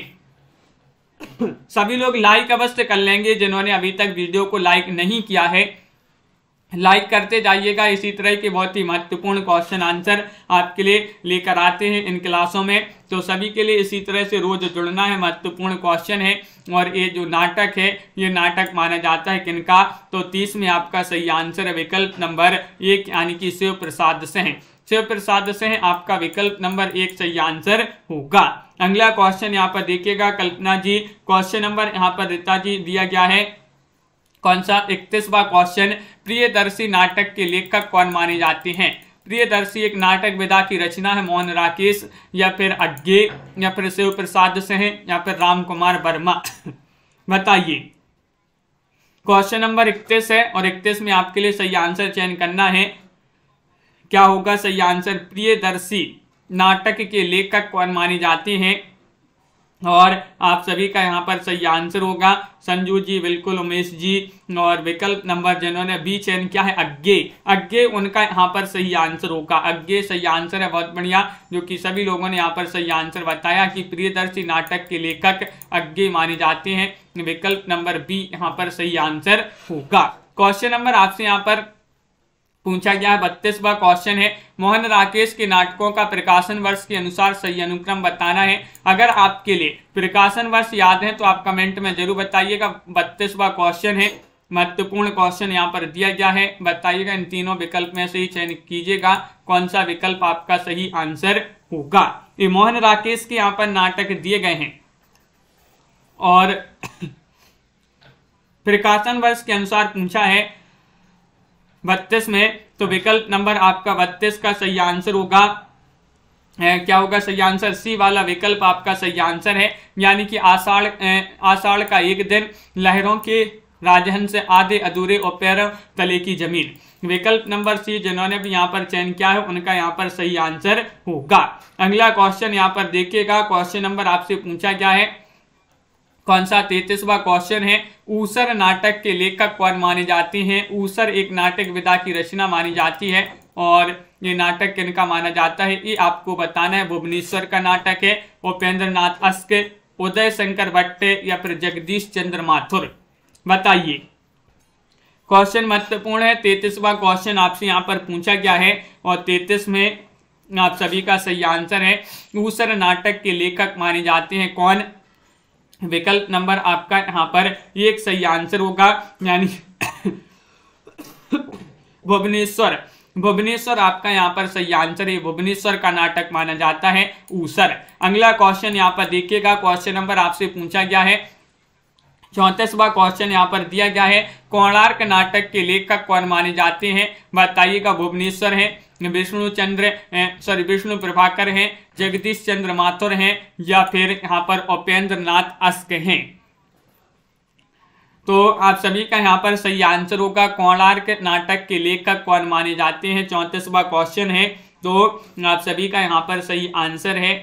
सभी लोग लाइक अवश्य कर लेंगे जिन्होंने अभी तक वीडियो को लाइक नहीं किया है, लाइक करते जाइएगा। इसी तरह के बहुत ही महत्वपूर्ण क्वेश्चन आंसर आपके लिए लेकर आते हैं इन क्लासों में, तो सभी के लिए इसी तरह से रोज जुड़ना है। महत्वपूर्ण क्वेश्चन है और ये जो नाटक है ये नाटक माना जाता है किनका, तो 30 में आपका सही आंसर है विकल्प नंबर 1 यानी कि शिव प्रसाद सिंह। शिव प्रसाद सिंह आपका विकल्प नंबर 1 सही आंसर होगा। अगला क्वेश्चन यहाँ पर देखिएगा, कल्पना जी, क्वेश्चन नंबर यहाँ पर रीता जी दिया गया है कौन सा, 31वां क्वेश्चन, प्रियदर्शी नाटक के लेखक कौन माने जाते हैं। प्रियदर्शी एक नाटक विधा की रचना है, मोहन राकेश या फिर अज्ञेय या फिर शिव प्रसाद सिंह या फिर राम कुमार वर्मा। बताइए। क्वेश्चन नंबर 31 है और 31 में आपके लिए सही आंसर चयन करना है। क्या होगा सही आंसर, प्रियदर्शी नाटक के लेखक कौन माने जाते हैं और आप सभी का यहाँ पर सही आंसर होगा संजू जी, बिल्कुल उमेश जी। और विकल्प नंबर जिन्होंने बी चयन किया है अज्ञेय, अज्ञेय उनका यहाँ पर सही आंसर होगा। अज्ञेय सही आंसर है, बहुत बढ़िया, जो कि सभी लोगों ने यहाँ पर सही आंसर बताया कि प्रियदर्शी नाटक के लेखक अज्ञेय माने जाते हैं। विकल्प नंबर बी यहाँ पर सही आंसर होगा। क्वेश्चन नंबर आपसे यहाँ पर पूछा गया है। 32वां क्वेश्चन है, मोहन राकेश के नाटकों का प्रकाशन वर्ष के अनुसार सही अनुक्रम बताना है। अगर आपके लिए प्रकाशन वर्ष याद है तो आप कमेंट में जरूर बताइएगा। 32वां क्वेश्चन है, महत्वपूर्ण क्वेश्चन यहाँ पर दिया गया है, बताइएगा। इन तीनों विकल्प में से ही चयन कीजिएगा कौन सा विकल्प आपका सही आंसर होगा। ये मोहन राकेश के यहाँ पर नाटक दिए गए हैं और प्रकाशन वर्ष के अनुसार पूछा है 32 में, तो विकल्प नंबर आपका 32 का सही आंसर होगा। क्या होगा सही आंसर? सी वाला विकल्प आपका सही आंसर है, यानी कि आषाढ़ का एक दिन, लहरों के राजहंस से आधे अधूरे और पैरों तले की जमीन। विकल्प नंबर सी जिन्होंने भी यहाँ पर चयन किया है उनका यहाँ पर सही आंसर होगा। अगला क्वेश्चन यहाँ पर देखिएगा, क्वेश्चन नंबर आपसे पूछा गया है कौन सा? 33वां क्वेश्चन है, ऊसर नाटक के लेखक कौन माने जाते हैं? ऊसर एक नाटक विधा की रचना मानी जाती है और ये नाटक किनका माना जाता है ये आपको बताना है। भुवनेश्वर का नाटक है, उपेंद्र नाथ अस्क, उदय शंकर भट्ट या फिर जगदीश चंद्र माथुर। बताइए। क्वेश्चन महत्वपूर्ण है। 33वां क्वेश्चन आपसे यहाँ पर पूछा गया है और 33 में आप सभी का सही आंसर है, ऊसर नाटक के लेखक माने जाते हैं कौन? विकल्प नंबर आपका यहाँ पर एक सही आंसर होगा, यानी भुवनेश्वर। भुवनेश्वर आपका यहाँ पर सही आंसर है, भुवनेश्वर का नाटक माना जाता है ऊसर। अगला क्वेश्चन यहाँ पर देखिएगा, क्वेश्चन नंबर आपसे पूछा गया है 34वां क्वेश्चन यहाँ पर दिया गया है, कोणार्क नाटक के लेखक कौन माने जाते हैं? बताइएगा। भुवनेश्वर है, विष्णु प्रभाकर हैं, जगदीश चंद्र माथुर हैं या फिर यहाँ पर उपेंद्र नाथ अस्क हैं। तो आप सभी का यहाँ पर सही आंसर होगा, कोणार्क नाटक के लेखक कौन माने जाते हैं। 34वां क्वेश्चन है, तो आप सभी का यहाँ पर सही आंसर है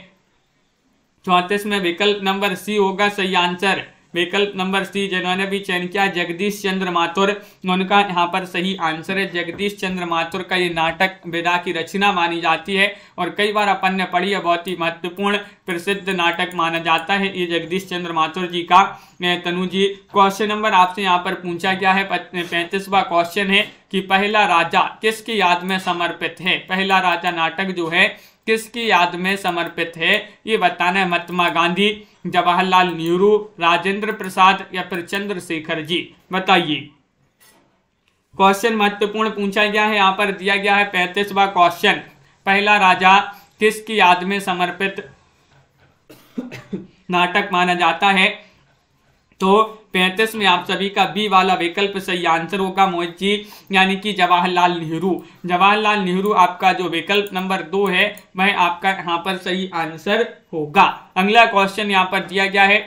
34 में विकल्प नंबर सी होगा सही आंसर। विकल्प नंबर सी जिन्होंने भी चयन किया जगदीश चंद्र माथुर, उनका यहाँ पर सही आंसर है। जगदीश चंद्र माथुर का ये नाटक विधा की रचना मानी जाती है और कई बार अपन ने पढ़ी है, बहुत ही महत्वपूर्ण प्रसिद्ध नाटक माना जाता है ये जगदीश चंद्र माथुर जी का। तनु जी, क्वेश्चन नंबर आपसे यहाँ पर पूछा गया है 35वां क्वेश्चन है कि पहला राजा किसकी याद में समर्पित है? पहला राजा नाटक जो है किसकी याद में समर्पित है ये बताना है। महात्मा गांधी, जवाहरलाल नेहरू, राजेंद्र प्रसाद या फिर चंद्रशेखर जी। बताइए। क्वेश्चन महत्वपूर्ण पूछा गया है, यहाँ पर दिया गया है 35वां क्वेश्चन, पहला राजा किसकी याद में समर्पित नाटक माना जाता है? तो 35 में आप सभी का बी वाला विकल्प सही आंसर होगा मोहित जी, यानी कि जवाहरलाल नेहरू। जवाहरलाल नेहरू आपका जो विकल्प नंबर 2 है वह आपका यहाँ पर सही आंसर होगा। अगला क्वेश्चन यहाँ पर दिया गया है,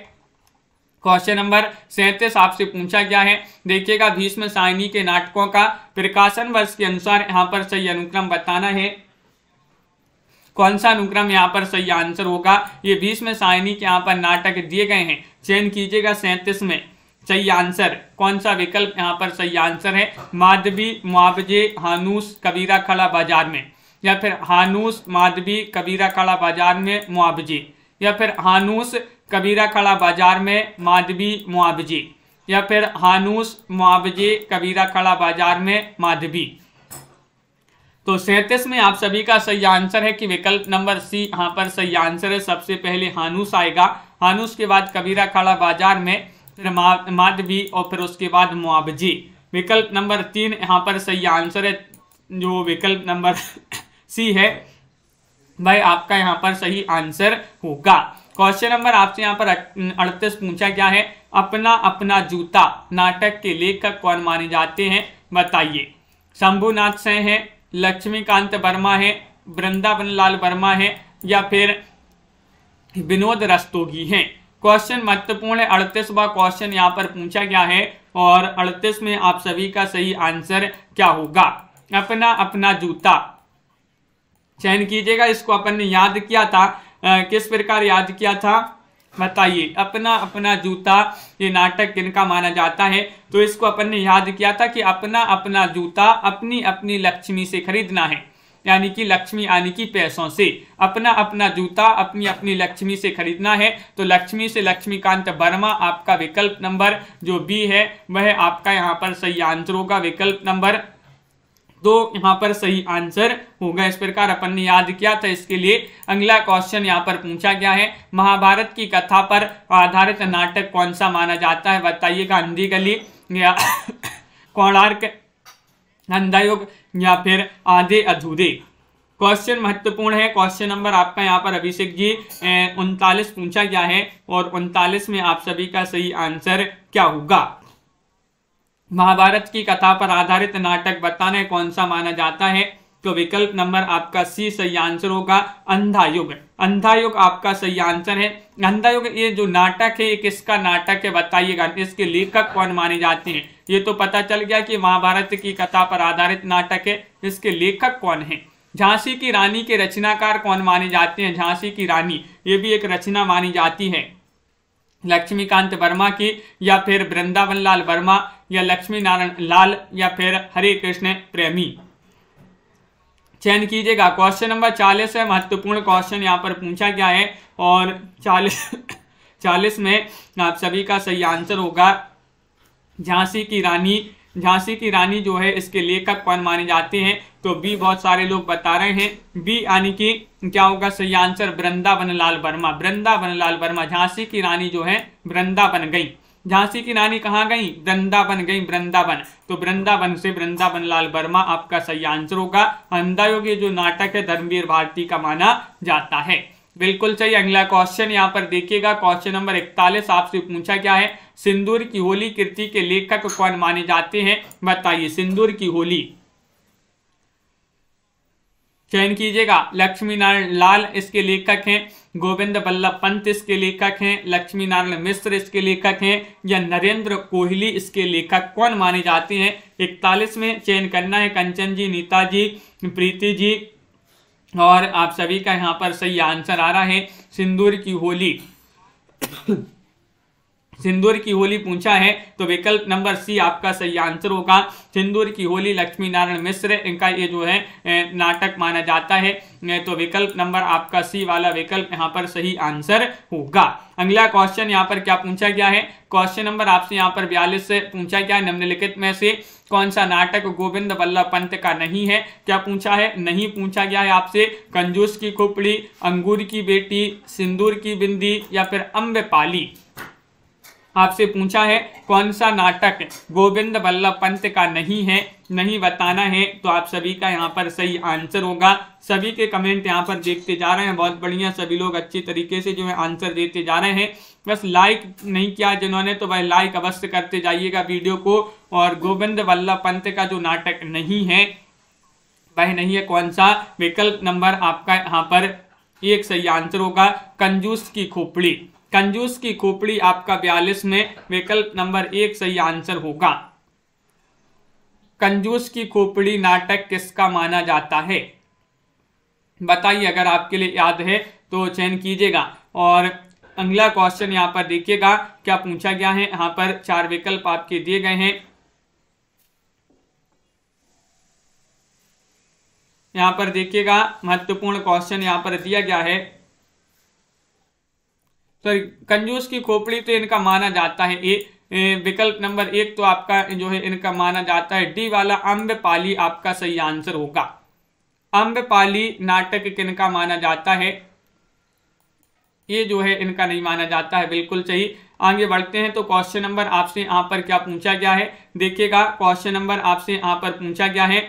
क्वेश्चन नंबर 37 आपसे पूछा गया है। देखिएगा, भीष्म सायनी के नाटकों का प्रकाशन वर्ष के अनुसार यहाँ पर सही अनुक्रम बताना है। कौन सा अनुक्रम यहाँ पर सही आंसर होगा? ये भीष्म सायनी के यहाँ पर नाटक दिए गए हैं, चयन कीजिएगा 37 में सही आंसर। कौन सा विकल्प यहाँ पर सही आंसर है? माधवी, मुआवजे, हानूस, कबीरा खड़ा बाजार में, या फिर हानूस, माधवी, कबीरा खड़ा बाजार में, मुआवजे, या फिर हानूस, कबीरा खड़ा बाजार में, माधवी, मुआवजे, या फिर हानूस, मुआवजे, कबीरा खड़ा बाजार में, माधवी। तो 37 में आप सभी का सही आंसर है कि विकल्प नंबर सी यहाँ पर सही आंसर है। सबसे पहले हानूस आएगा, हानूस के बाद कबीरा खड़ा बाजार में, फिर माधवी और फिर उसके बाद मुआवजे। विकल्प नंबर 3 यहाँ पर सही आंसर है, जो विकल्प नंबर सी है वह आपका यहाँ पर सही आंसर होगा। क्वेश्चन नंबर आपसे यहाँ पर 38 पूछा गया है, अपना अपना जूता नाटक के लेखक कौन माने जाते हैं? बताइए। शंभुनाथ सिंह है, लक्ष्मीकांत वर्मा है, वृंदावन लाल वर्मा है या फिर विनोद रस्तोगी हैं। क्वेश्चन महत्वपूर्ण है। 38वां क्वेश्चन यहाँ पर पूछा गया है और 38 में आप सभी का सही आंसर क्या होगा? अपना अपना जूता चयन कीजिएगा। इसको अपन ने याद किया था, किस प्रकार याद किया था बताइए। अपना अपना जूता ये नाटक किनका माना जाता है? तो इसको अपन ने याद किया था कि अपना अपना जूता अपनी अपनी लक्ष्मी से खरीदना है, यानी कि लक्ष्मी यानी कि पैसों से। अपना अपना जूता अपनी अपनी लक्ष्मी से खरीदना है, तो लक्ष्मी से लक्ष्मीकांत वर्मा आपका विकल्प नंबर जो बी है वह आपका यहाँ पर सही आंसर होगा। विकल्प नंबर तो यहाँ पर सही आंसर होगा। इस प्रकार अपन ने याद किया था। इसके लिए अगला क्वेश्चन यहाँ पर पूछा गया है, महाभारत की कथा पर आधारित नाटक कौन सा माना जाता है? बताइएगा। अंधी गली या कोणार्क, अंधा युग या फिर आधे अधूरे। क्वेश्चन महत्वपूर्ण है। क्वेश्चन नंबर आपका यहाँ पर अभिषेक जी 39 पूछा गया है और 39 में आप सभी का सही आंसर क्या होगा? महाभारत की कथा पर आधारित नाटक बताना है कौन सा माना जाता है? तो विकल्प नंबर आपका सी सही आंसर होगा, अंधा युग। अंधा युग आपका सही आंसर है। अंधा युग ये जो नाटक है ये किसका नाटक है बताइएगा। इसके लेखक कौन माने जाते हैं? ये तो पता चल गया कि महाभारत की कथा पर आधारित नाटक है। इसके लेखक कौन है? झांसी की रानी के रचनाकार कौन माने जाते हैं? झांसी की रानी ये भी एक रचना मानी जाती है। लक्ष्मीकांत वर्मा की या फिर वृंदावन लाल वर्मा या लक्ष्मी नारायण लाल या फिर हरे कृष्ण प्रेमी। चयन कीजिएगा। क्वेश्चन नंबर 40 है, महत्वपूर्ण क्वेश्चन यहाँ पर पूछा गया है और 40 में आप सभी का सही आंसर होगा झांसी की रानी। झांसी की रानी जो है इसके लेखक कौन माने जाते हैं? तो बी बहुत सारे लोग बता रहे हैं। बी यानी कि क्या होगा सही आंसर? वृंदावन लाल वर्मा। वृंदावन लाल वर्मा। झांसी की रानी जो है वृंदावन गई। झांसी की रानी कहाँ गई? वृंदावन गई। वृंदावन, तो वृंदावन से वृंदावन लाल वर्मा आपका सही आंसर होगा। अंधा युग जो नाटक है धर्मवीर भारती का माना जाता है। बिल्कुल सही। अगला क्वेश्चन यहाँ पर देखिएगा। क्वेश्चन नंबर 41 आपसे पूछा गया है, सिंदूर की होली कृति के लेखक कौन माने जाते हैं? बताइए। सिंदूर की होली चयन कीजिएगा। लक्ष्मी नारायण लाल इसके लेखक हैं, गोविंद बल्लभ पंत इसके लेखक हैं, लक्ष्मी नारायण मिश्र इसके लेखक हैं या नरेंद्र कोहली इसके लेखक कौन माने जाते हैं? 41 में चयन करना है। कंचन जी, नीता जी, प्रीति जी और आप सभी का यहाँ पर सही आंसर आ रहा है सिंदूर की होली। सिंदूर की होली पूछा है तो विकल्प नंबर सी आपका सही आंसर होगा। सिंदूर की होली लक्ष्मी नारायण मिश्र इनका ये जो है नाटक माना जाता है। तो विकल्प नंबर आपका सी वाला विकल्प यहाँ पर सही आंसर होगा। अगला क्वेश्चन यहाँ पर क्या पूछा गया है? क्वेश्चन नंबर आपसे यहाँ पर 42 से पूछा गया है, निम्नलिखित में से कौन सा नाटक गोविंद बल्लभ पंत का नहीं है? क्या पूछा है? नहीं पूछा गया है आपसे कंजूस की खोपड़ी, अंगूर की बेटी, सिंदूर की बिंदी या फिर अम्बपाली। आपसे पूछा है कौन सा नाटक गोविंद बल्लभ पंत का नहीं है, नहीं बताना है। तो आप सभी का यहाँ पर सही आंसर होगा। सभी के कमेंट यहाँ पर देखते जा रहे हैं, बहुत बढ़िया। सभी लोग अच्छी तरीके से जो है आंसर देते जा रहे हैं। बस लाइक नहीं किया जिन्होंने तो भाई लाइक अवश्य करते जाइएगा वीडियो को। और गोविंद बल्लभ पंत का जो नाटक नहीं है वह नहीं है कौन सा? विकल्प नंबर आपका यहाँ पर एक सही आंसर होगा कंजूस की खोपड़ी। कंजूस की खोपड़ी आपका 42 में विकल्प नंबर 1 सही आंसर होगा। कंजूस की खोपड़ी नाटक किसका माना जाता है? बताइए। अगर आपके लिए याद है तो चयन कीजिएगा। और अगला क्वेश्चन यहाँ पर देखिएगा क्या पूछा गया है। यहाँ पर 4 विकल्प आपके दिए गए हैं। यहाँ पर देखिएगा महत्वपूर्ण क्वेश्चन यहाँ पर दिया गया है। तो कंजूस की खोपड़ी तो इनका माना जाता है ए विकल्प नंबर 1 तो आपका जो है इनका माना जाता है। डी वाला अम्बपाली आपका सही आंसर होगा। अम्बपाली नाटक किनका माना जाता है? ये जो है इनका नहीं माना जाता है। बिल्कुल सही। आगे बढ़ते हैं तो क्वेश्चन नंबर आपसे यहाँ पर क्या पूछा गया है देखिएगा। क्वेश्चन नंबर आपसे यहाँ पर पूछा गया है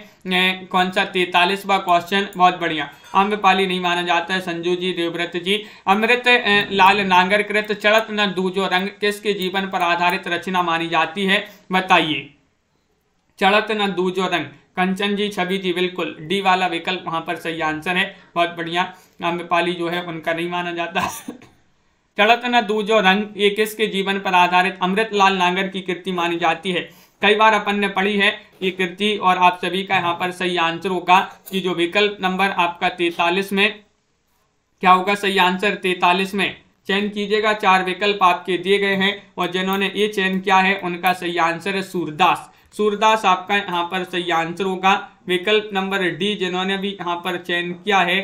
कौन सा? 43वां क्वेश्चन। बहुत बढ़िया। अम्बपाली नहीं माना जाता है। संजू जी, देवव्रत जी। अमृत लाल नागरकृत चढ़त न दूजो रंग किसके जीवन पर आधारित रचना मानी जाती है? बताइए। चढ़त न दूजो रंग, कंचन जी, छवि जी। बिल्कुल डी वाला विकल्प वहां पर सही आंसर है। बहुत बढ़िया। अम्बपाली जो है उनका नहीं माना जाता। चढ़त न दूजो रंग ये किसके जीवन पर आधारित अमृत लाल नागर की कृति मानी जाती है? कई बार अपन ने पढ़ी है ये कृति और आप सभी का यहाँ पर सही आंसर होगा कि जो विकल्प नंबर आपका 43 में क्या होगा सही आंसर? 43 में चयन कीजिएगा। 4 विकल्प आपके दिए गए हैं और जिन्होंने ये चयन किया है उनका सही आंसर है सूरदास। सूरदास आपका यहाँ पर सही आंसर होगा। विकल्प नंबर डी जिन्होंने भी यहाँ पर चयन किया है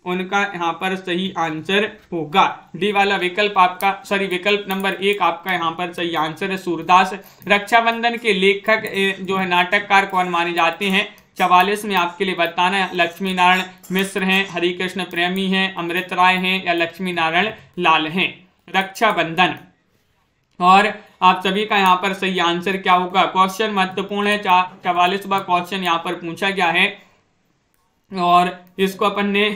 उनका यहाँ पर सही आंसर होगा। डी वाला विकल्प आपका विकल्प नंबर 1 आपका यहाँ पर सही आंसर है सूरदास। रक्षाबंधन के लेखक जो है नाटककार कौन माने जाते हैं? 44 में आपके लिए बताना है लक्ष्मी नारायण मिश्र हैं, हरिकृष्ण प्रेमी हैं, अमृत राय हैं या लक्ष्मी नारायण लाल हैं। रक्षाबंधन, और आप सभी का यहाँ पर सही आंसर क्या होगा? क्वेश्चन महत्वपूर्ण है, 44वां क्वेश्चन यहाँ पर पूछा गया है और इसको अपन ने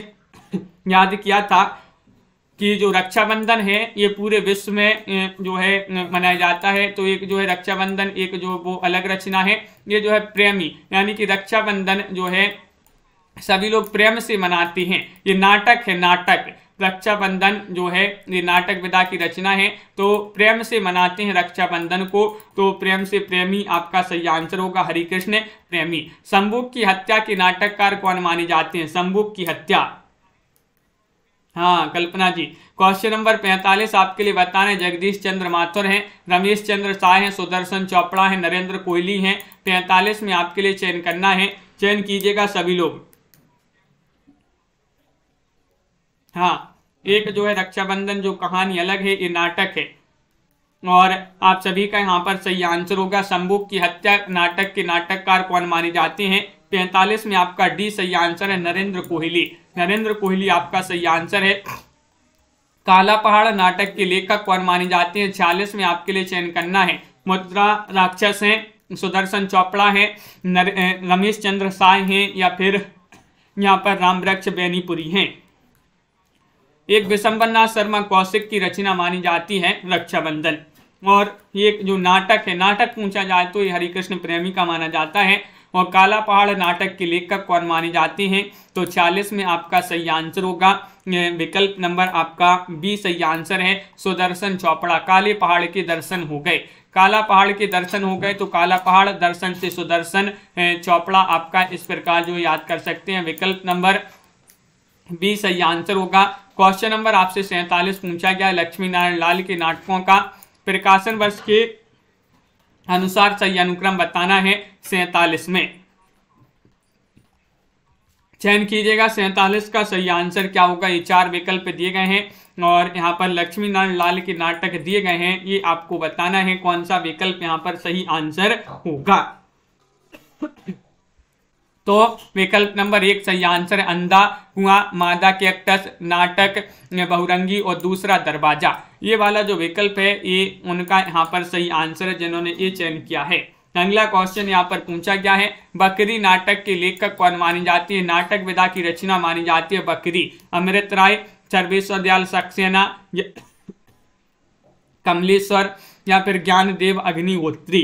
याद किया था कि जो रक्षाबंधन है ये पूरे विश्व में जो है मनाया जाता है। तो एक जो है रक्षाबंधन, एक जो वो अलग रचना है, ये जो है प्रेमी, यानी कि रक्षाबंधन जो है सभी लोग प्रेम से मनाते हैं। ये नाटक है, नाटक रक्षाबंधन जो है ये नाटक विधा की रचना है। तो प्रेम से मनाते हैं रक्षाबंधन को, तो प्रेम से प्रेमी आपका सही आंसर होगा, हरिकृष्ण प्रेमी। शंभुक की हत्या के नाटककार कौन माने जाते हैं? शंभुक की हत्या, हाँ कल्पना जी। क्वेश्चन नंबर 45 आपके लिए बताना है जगदीश चंद्र माथुर हैं, रमेश चंद्र शाह हैं, सुदर्शन चोपड़ा हैं, नरेंद्र कोहली हैं। 45 में आपके लिए चयन करना है, चयन कीजिएगा सभी लोग। हाँ, एक जो है रक्षाबंधन जो कहानी अलग है, ये नाटक है और आप सभी का यहाँ पर सही आंसर होगा शंभुक की हत्या नाटक के नाटककार कौन माने जाते हैं? 45 में आपका डी सही आंसर है, नरेंद्र कोहली। नरेंद्र कोहली आपका सही आंसर है। काला पहाड़ नाटक के लेखक कौन माने जाते हैं? 46 में आपके लिए चयन करना है, मुद्रा राक्षस हैं, सुदर्शन चोपड़ा है, रमेश चंद्र शाह हैं या फिर यहाँ पर रामवृक्ष बेनीपुरी हैं। एक विशंबरनाथ शर्मा कौशिक की रचना मानी जाती है रक्षाबंधन, और ये जो नाटक है, नाटक पूछा जाए तो ये हरिकृष्ण प्रेमी का माना जाता है। और काला पहाड़ नाटक के लेखक कौन माने जाते हैं? तो 40 में आपका सही आंसर होगा विकल्प नंबर आपका बी सही आंसर है, सुदर्शन चोपड़ा। काले पहाड़ के दर्शन हो गए, काला पहाड़ के दर्शन हो गए तो काला पहाड़, दर्शन से सुदर्शन चोपड़ा आपका इस प्रकार जो याद कर सकते हैं, विकल्प नंबर बी सही आंसर होगा। क्वेश्चन नंबर आपसे 47 पूछा गया लक्ष्मी नारायण लाल के नाटकों का प्रकाशन वर्ष के अनुसार सही अनुक्रम बताना है। 47 में चयन कीजिएगा, 47 का सही आंसर क्या होगा? ये 4 विकल्प दिए गए हैं और यहाँ पर लक्ष्मी नारायण लाल के नाटक दिए गए हैं, ये आपको बताना है कौन सा विकल्प यहाँ पर सही आंसर होगा। तो विकल्प नंबर 1 सही आंसर है, अंधा कुआं, मादा कैक्टस, नाटक बहुरंगी और दूसरा दरवाजा। ये वाला जो विकल्प है ये उनका यहाँ पर सही आंसर है जिन्होंने ये चयन किया है। अगला क्वेश्चन यहाँ पर पूछा गया है बकरी नाटक के लेखक कौन मानी जाती है? नाटक विधा की रचना मानी जाती है बकरी। अमृत राय, सर्वेश्वर दयाल सक्सेना, कमलेश्वर या फिर ज्ञानदेव अग्निहोत्री।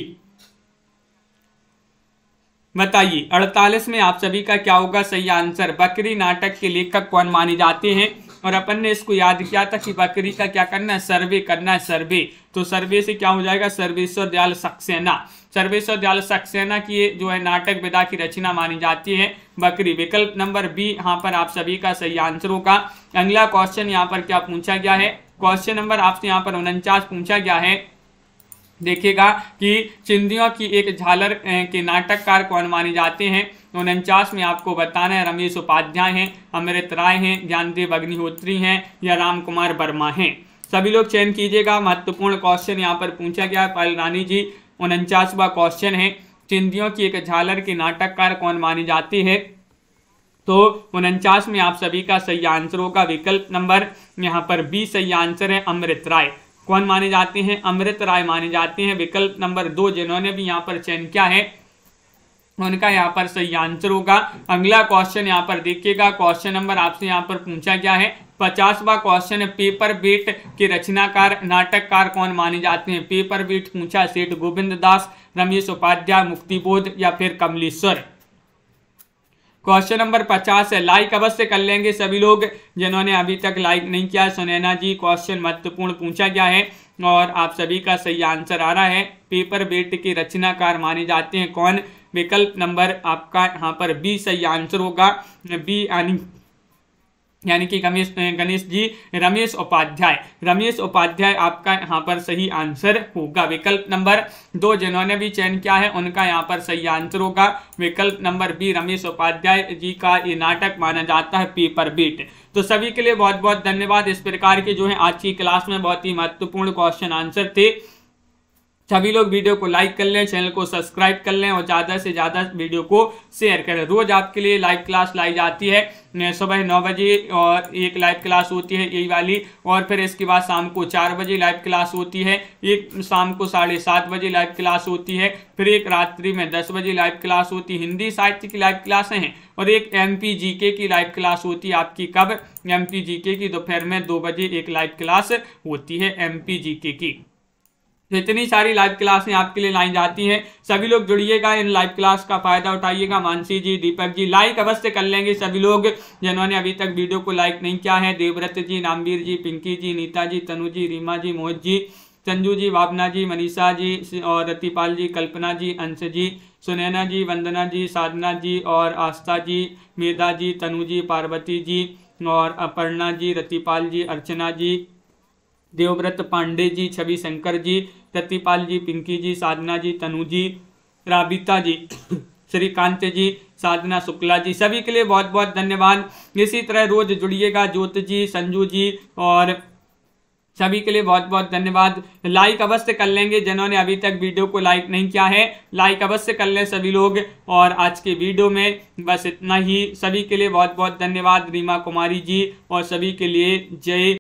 बताइए 48 में आप सभी का क्या होगा सही आंसर? बकरी नाटक के लेखक कौन माने जाते हैं? और अपन ने इसको याद किया था कि बकरी का क्या करना है, सर्वे करना है, सर्वे। तो सर्वे से क्या हो जाएगा, सर्वेश्वर दयाल सक्सेना। सर्वेश्वर दयाल सक्सेना की जो है नाटक विधा की रचना मानी जाती है बकरी। विकल्प नंबर बी यहाँ पर आप सभी का सही आंसर होगा। अगला क्वेश्चन यहाँ पर क्या पूछा गया है? क्वेश्चन नंबर आपसे यहाँ पर 49 पूछा गया है। देखिएगा कि चिंदियों की एक झालर के नाटककार कौन माने जाते हैं? 49 में आपको बताना है रमेश उपाध्याय हैं, अमृत राय हैं, ज्ञानदेव अग्निहोत्री हैं या राम कुमार वर्मा हैं। सभी लोग चयन कीजिएगा। महत्वपूर्ण क्वेश्चन यहाँ पर पूछा गया है पायल रानी जी। 49वां क्वेश्चन है चिंदियों की एक झालर के नाटककार कौन मानी जाती है? तो 49 में आप सभी का सही आंसर होगा विकल्प नंबर यहाँ पर बी सही आंसर है, अमृत राय। कौन माने जाते हैं? अमृत राय माने जाते हैं। विकल्प नंबर 2 जिन्होंने भी यहाँ पर चयन किया है उनका यहाँ पर सही आंसर होगा। अगला क्वेश्चन यहाँ पर देखिएगा। क्वेश्चन नंबर आपसे यहाँ पर पूछा गया है 50वां क्वेश्चन है पेपर वेट के रचनाकार नाटककार कौन माने जाते हैं? पेपर वेट पूछा सेठ गोविंद दास, रमेश उपाध्याय, मुक्तिबोध या फिर कमलेश्वर। क्वेश्चन नंबर 50 है, लाइक अवश्य कर लेंगे सभी लोग जिन्होंने अभी तक लाइक नहीं किया। सुनैना जी क्वेश्चन महत्वपूर्ण पूछा गया है और आप सभी का सही आंसर आ रहा है। पेपर वेट के रचनाकार माने जाते हैं कौन? विकल्प नंबर आपका यहाँ पर बी सही आंसर होगा। बी यानी कि गणेश जी रमेश उपाध्याय। रमेश उपाध्याय आपका यहाँ पर सही आंसर होगा। विकल्प नंबर 2 जिन्होंने भी चयन किया है उनका यहाँ पर सही आंसर होगा विकल्प नंबर बी, रमेश उपाध्याय जी का ये नाटक माना जाता है पेपर वेट। तो सभी के लिए बहुत बहुत धन्यवाद। इस प्रकार के जो है आज की क्लास में बहुत ही महत्वपूर्ण क्वेश्चन आंसर थे सभी लोग वीडियो को लाइक कर लें, चैनल को सब्सक्राइब कर लें और ज़्यादा से ज़्यादा वीडियो को शेयर करें। रोज आपके लिए लाइव क्लास लाई जाती है सुबह 9 बजे और एक लाइव क्लास होती है यही वाली, और फिर इसके बाद शाम को 4 बजे लाइव क्लास होती है, एक शाम को 7:30 बजे लाइव क्लास होती है, फिर एक रात्रि में 10 बजे लाइव क्लास होती है। हिंदी साहित्य की लाइव क्लासें हैं और एक MP GK की लाइव क्लास होती है आपकी कब, MP GK की दोपहर में 2 बजे एक लाइव क्लास होती है MP GK की। तो इतनी सारी लाइव क्लासें आपके लिए लाई जाती हैं, सभी लोग जुड़िएगा, इन लाइव क्लास का फायदा उठाइएगा। मानसी जी, दीपक जी लाइक अवश्य कर लेंगे सभी लोग जिन्होंने अभी तक वीडियो को लाइक नहीं किया है। देवव्रत जी, नामवीर जी, पिंकी जी, नीता जी, तनु जी, रीमा जी, मोहित जी, संजू जी, भावना जी, मनीषा जी और रतिपाल जी, कल्पना जी, अंश जी, सुनैना जी, वंदना जी, साधना जी और आस्था जी, मेधा जी, तनु जी, पार्वती जी और अपर्णा जी, रतिपाल जी, अर्चना जी, देवव्रत पांडे जी, छवि शंकर जी, रतिपाल जी, पिंकी जी, साधना जी, तनु जी, राबिता जी, श्रीकांत जी, साधना शुक्ला जी, सभी के लिए बहुत बहुत धन्यवाद। इसी तरह रोज जुड़िएगा, ज्योति जी, संजू जी और सभी के लिए बहुत बहुत धन्यवाद। लाइक अवश्य कर लेंगे जिन्होंने अभी तक वीडियो को लाइक नहीं किया है, लाइक अवश्य कर लें सभी लोग। और आज के वीडियो में बस इतना ही, सभी के लिए बहुत बहुत धन्यवाद। रीमा कुमारी जी और सभी के लिए जय